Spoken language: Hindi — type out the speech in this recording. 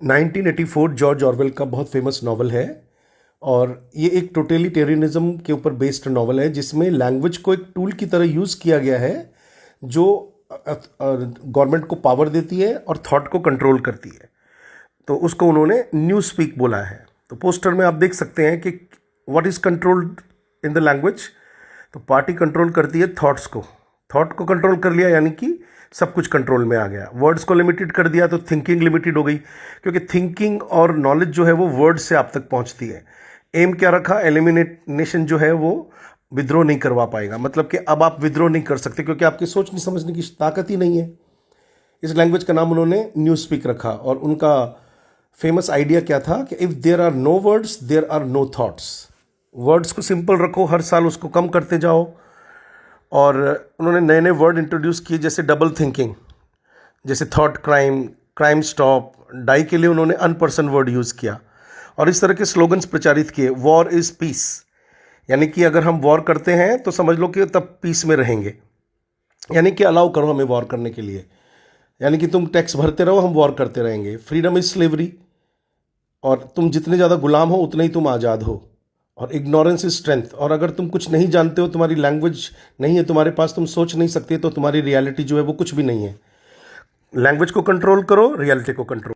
1984 जॉर्ज ऑरवेल का बहुत फेमस नॉवल है और ये एक टोटलिटेरियनिज्म के ऊपर बेस्ड नॉवल है जिसमें लैंग्वेज को एक टूल की तरह यूज़ किया गया है जो गवर्नमेंट को पावर देती है और थॉट को कंट्रोल करती है। तो उसको उन्होंने न्यू स्पीक बोला है। तो पोस्टर में आप देख सकते हैं कि what is controlled in the language. तो पार्टी कंट्रोल करती है थॉट्स को, थॉट को कंट्रोल कर लिया यानी कि सब कुछ कंट्रोल में आ गया। वर्ड्स को लिमिटेड कर दिया तो थिंकिंग लिमिटेड हो गई, क्योंकि थिंकिंग और नॉलेज जो है वो वर्ड्स से आप तक पहुंचती है। एम क्या रखा, एलिमिनेशन जो है वो विद्रोह नहीं करवा पाएगा, मतलब कि अब आप विद्रोह नहीं कर सकते क्योंकि आपकी सोचने समझने की ताकत ही नहीं है। इस लैंग्वेज का नाम उन्होंने न्यू स्पीक रखा और उनका फेमस आइडिया क्या था कि if there are no words there are no thoughts. Words को सिंपल रखो, हर साल उसको कम करते जाओ। और उन्होंने नए नए वर्ड इंट्रोड्यूस किए जैसे डबल थिंकिंग, जैसे thought crime, crime stop, die के लिए उन्होंने अनपर्सन वर्ड यूज़ किया और इस तरह के स्लोगन्स प्रचारित किए। वॉर इज़ पीस, यानी कि अगर हम वॉर करते हैं तो समझ लो कि तब पीस में रहेंगे, यानी कि अलाउ करो हमें वॉर करने के लिए, यानी कि तुम टैक्स भरते रहो, हम वॉर करते रहेंगे। फ्रीडम इज़ स्लेवरी, और तुम जितने ज़्यादा गुलाम हो उतने ही तुम आज़ाद हो। और इग्नोरेंस इज स्ट्रेंथ, और अगर तुम कुछ नहीं जानते हो, तुम्हारी लैंग्वेज नहीं है तुम्हारे पास, तुम सोच नहीं सकते, तो तुम्हारी रियलिटी जो है वो कुछ भी नहीं है। लैंग्वेज को कंट्रोल करो, रियलिटी को कंट्रोल